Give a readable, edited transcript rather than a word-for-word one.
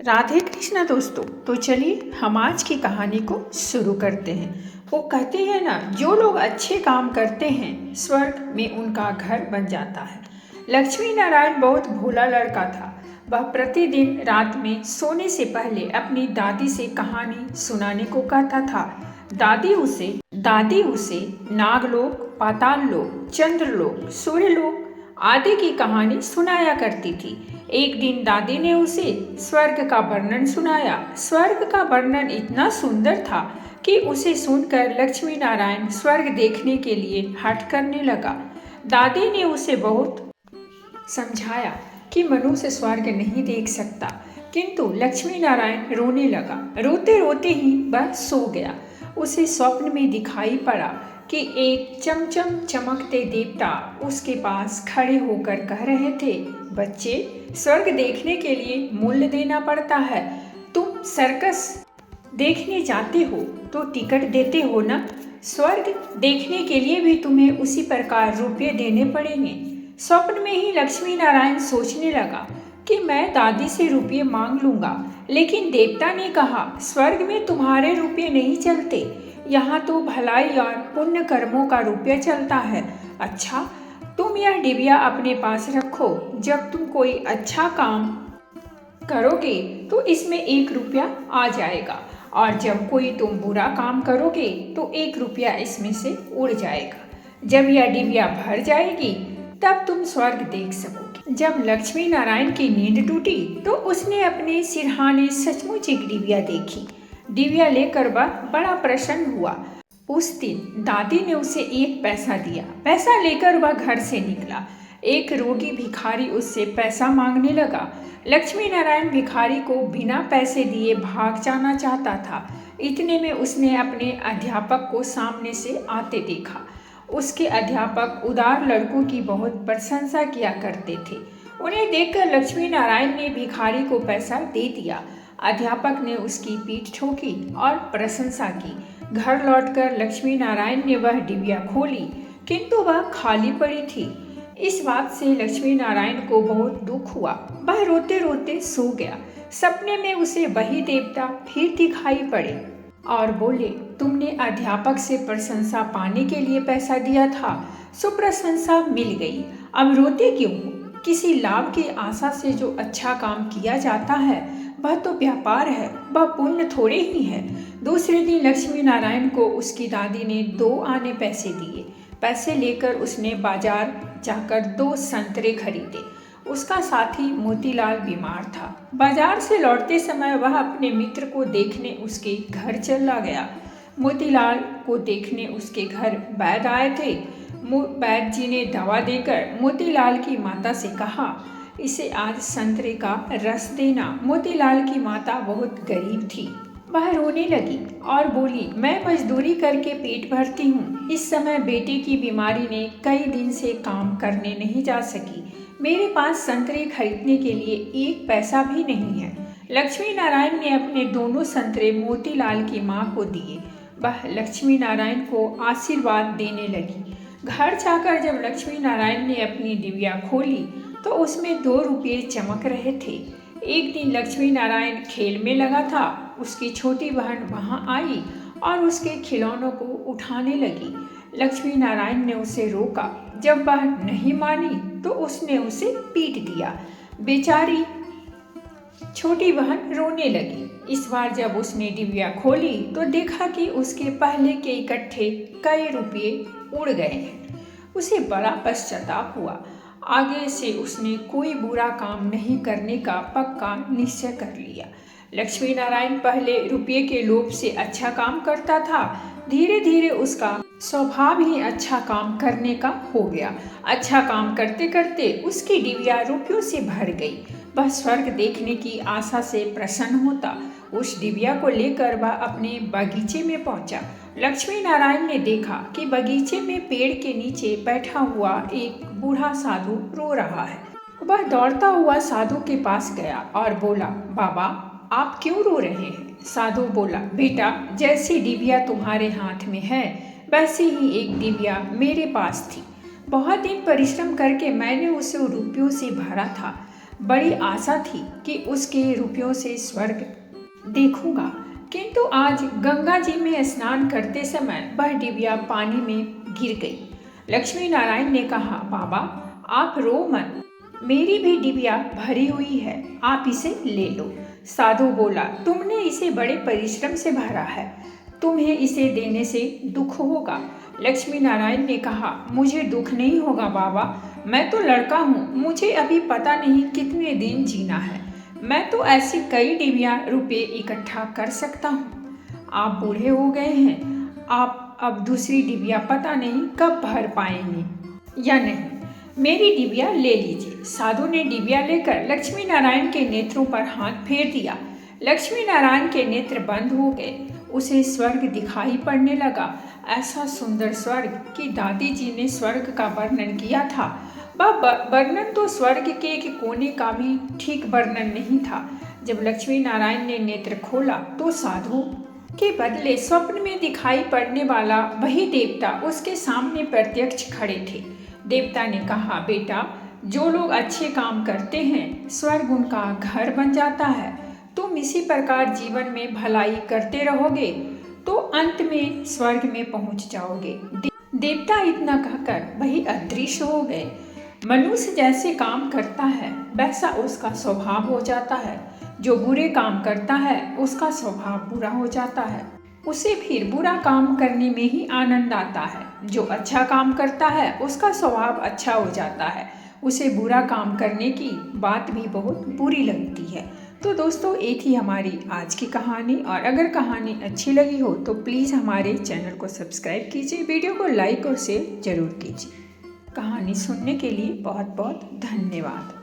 राधे कृष्णा दोस्तों। तो चलिए हम आज की कहानी को शुरू करते हैं। वो कहते हैं ना, जो लोग अच्छे काम करते हैं स्वर्ग में उनका घर बन जाता है। लक्ष्मी नारायण बहुत भोला लड़का था। वह प्रतिदिन रात में सोने से पहले अपनी दादी से कहानी सुनाने को कहता था। दादी उसे नागलोक, पाताल लोक, चंद्रलोक, सूर्यलोक आदि की कहानी सुनाया करती थी। एक दिन दादी ने उसे स्वर्ग का वर्णन सुनाया। स्वर्ग का वर्णन इतना सुंदर था कि उसे सुनकर लक्ष्मी नारायण स्वर्ग देखने के लिए हठ करने लगा। दादी ने उसे बहुत समझाया कि मनुष्य स्वर्ग नहीं देख सकता, किंतु लक्ष्मी नारायण रोने लगा। रोते रोते ही वह सो गया। उसे स्वप्न में दिखाई पड़ा कि एक चमचम चमकते देवता उसके पास खड़े होकर कह रहे थे, बच्चे, स्वर्ग देखने के लिए मूल्य देना पड़ता है। तुम सर्कस देखने जाते हो तो टिकट देते हो ना? स्वर्ग देखने के लिए भी तुम्हें उसी प्रकार रुपये देने पड़ेंगे। स्वप्न में ही लक्ष्मी नारायण सोचने लगा कि मैं दादी से रुपये मांग लूंगा, लेकिन देवता ने कहा, स्वर्ग में तुम्हारे रुपये नहीं चलते, यहाँ तो भलाई और पुण्य कर्मों का रुपया चलता है। अच्छा, तुम यह डिबिया अपने पास रखो। जब तुम कोई अच्छा काम करोगे तो इसमें 1 रुपया आ जाएगा, और जब कोई तुम बुरा काम करोगे तो 1 रुपया इसमें से उड़ जाएगा। जब यह डिबिया भर जाएगी तब तुम स्वर्ग देख सकोगे। जब लक्ष्मी नारायण की नींद टूटी तो उसने अपने सिरहाने सचमुच एक डिबिया देखी। डिबिया लेकर वह बड़ा प्रसन्न हुआ। उस दिन दादी ने उसे 1 पैसा दिया। पैसा लेकर वह घर से निकला। एक रोगी भिखारी उससे पैसा मांगने लगा। लक्ष्मी नारायण भिखारी को बिना पैसे दिए भाग जाना चाहता था। इतने में उसने अपने अध्यापक को सामने से आते देखा। उसके अध्यापक उदार लड़कों की बहुत प्रशंसा किया करते थे। उन्हें देखकर लक्ष्मी नारायण ने भिखारी को पैसा दे दिया। अध्यापक ने उसकी पीठ ठोकी और प्रशंसा की। घर लौटकर लक्ष्मी नारायण ने वह डिबिया खोली, किंतु वह खाली पड़ी थी। इस बात से लक्ष्मी नारायण को बहुत दुख हुआ। वह रोते रोते सो गया। सपने में उसे वही देवता फिर दिखाई पड़े और बोले, तुमने अध्यापक से प्रशंसा पाने के लिए पैसा दिया था, सो प्रशंसा मिल गई। अब रोते क्यों हो? किसी लाभ की आशा से जो अच्छा काम किया जाता है वह तो व्यापार है, वह पुण्य थोड़े ही है। दूसरे दिन लक्ष्मी नारायण को उसकी दादी ने 2 आने पैसे दिए। पैसे लेकर उसने बाजार जाकर 2 संतरे खरीदे। उसका साथी मोतीलाल बीमार था। बाजार से लौटते समय वह अपने मित्र को देखने उसके घर चला गया। मोतीलाल को देखने उसके घर वैद्य आए थे। वैद्य जी ने दवा देकर मोतीलाल की माता से कहा, इसे आज संतरे का रस देना। मोतीलाल की माता बहुत गरीब थी। वह रोने लगी और बोली, मैं मजदूरी करके पेट भरती हूँ। इस समय बेटे की बीमारी ने कई दिन से काम करने नहीं जा सकी। मेरे पास संतरे खरीदने के लिए 1 पैसा भी नहीं है। लक्ष्मी नारायण ने अपने दोनों संतरे मोतीलाल की माँ को दिए। वह लक्ष्मी नारायण को आशीर्वाद देने लगी। घर जाकर जब लक्ष्मी नारायण ने अपनी डिबिया खोली तो उसमें 2 रुपये चमक रहे थे। एक दिन लक्ष्मी नारायण खेल में लगा था। उसकी छोटी बहन वहाँ आई और उसके खिलौनों को उठाने लगी। लक्ष्मी नारायण ने उसे रोका। जब वह नहीं मानी तो उसने उसे पीट दिया। बेचारी छोटी बहन रोने लगी। इस बार जब उसने डिबिया खोली तो देखा कि उसके पहले के इकट्ठे कई रुपये उड़ गए हैं। उसे बड़ा पश्चाताप हुआ। आगे से उसने कोई बुरा काम नहीं करने का पक्का निश्चय कर लिया। लक्ष्मी नारायण पहले रुपये के लोभ से अच्छा काम करता था। धीरे धीरे उसका स्वभाव ही अच्छा काम करने का हो गया। अच्छा काम करते करते उसकी डिबिया रुपयों से भर गई। वह स्वर्ग देखने की आशा से प्रसन्न होता। उस डिबिया को लेकर वह अपने बगीचे में पहुंचा। लक्ष्मी नारायण ने देखा कि बगीचे में पेड़ के नीचे बैठा हुआ एक बूढ़ा साधु रो रहा है। वह दौड़ता हुआ साधु के पास गया और बोला, बाबा, आप क्यों रो रहे हैं? साधु बोला, बेटा, जैसी डिबिया तुम्हारे हाथ में है वैसी ही एक डिबिया मेरे पास थी। बहुत दिन परिश्रम करके मैंने उसे रुपयों से भरा था। बड़ी आशा थी कि उसके रुपयों से स्वर्ग देखूंगा, किंतु आज गंगा जी में स्नान करते समय वह डिबिया पानी में गिर गई। लक्ष्मी नारायण ने कहा, बाबा आप रो मत, मेरी भी डिबिया भरी हुई है, आप इसे ले लो। साधु बोला, तुमने इसे बड़े परिश्रम से भरा है, तुम्हें इसे देने से दुख होगा। लक्ष्मी नारायण ने कहा, मुझे दुख नहीं होगा बाबा, मैं तो लड़का हूँ, मुझे अभी पता नहीं कितने दिन जीना है, मैं तो ऐसी कई डिबिया रुपए इकट्ठा कर सकता हूँ। आप बूढ़े हो गए हैं, आप अब दूसरी डिबिया पता नहीं कब भर पाएंगे या नहीं, मेरी डिबिया ले लीजिए। साधु ने डिबिया लेकर लक्ष्मी नारायण के नेत्रों पर हाथ फेर दिया। लक्ष्मी नारायण के नेत्र बंद हो गए, उसे स्वर्ग दिखाई पड़ने लगा। ऐसा सुंदर स्वर्ग कि दादी जी ने स्वर्ग का वर्णन किया था, वह वर्णन तो स्वर्ग के एक कोने का भी ठीक वर्णन नहीं था। जब लक्ष्मी नारायण ने नेत्र खोला तो साधु के बदले स्वप्न में दिखाई पड़ने वाला वही देवता उसके सामने प्रत्यक्ष खड़े थे। देवता ने कहा, बेटा जो लोग अच्छे काम करते हैं स्वर्ग उनका घर बन जाता है, तुम इसी प्रकार जीवन में भलाई करते रहोगे तो अंत में स्वर्ग में पहुंच जाओगे। देवता इतना कहकर वही अदृश्य हो गए। मनुष्य जैसे काम करता है वैसा उसका स्वभाव हो जाता है, जो बुरे काम करता है उसका स्वभाव बुरा हो जाता है, उसे फिर बुरा काम करने में ही आनंद आता है। जो अच्छा काम करता है उसका स्वभाव अच्छा हो जाता है, उसे बुरा काम करने की बात भी बहुत बुरी लगती है। तो दोस्तों ये थी हमारी आज की कहानी, और अगर कहानी अच्छी लगी हो तो प्लीज़ हमारे चैनल को सब्सक्राइब कीजिए, वीडियो को लाइक और शेयर जरूर कीजिए। कहानी सुनने के लिए बहुत बहुत धन्यवाद।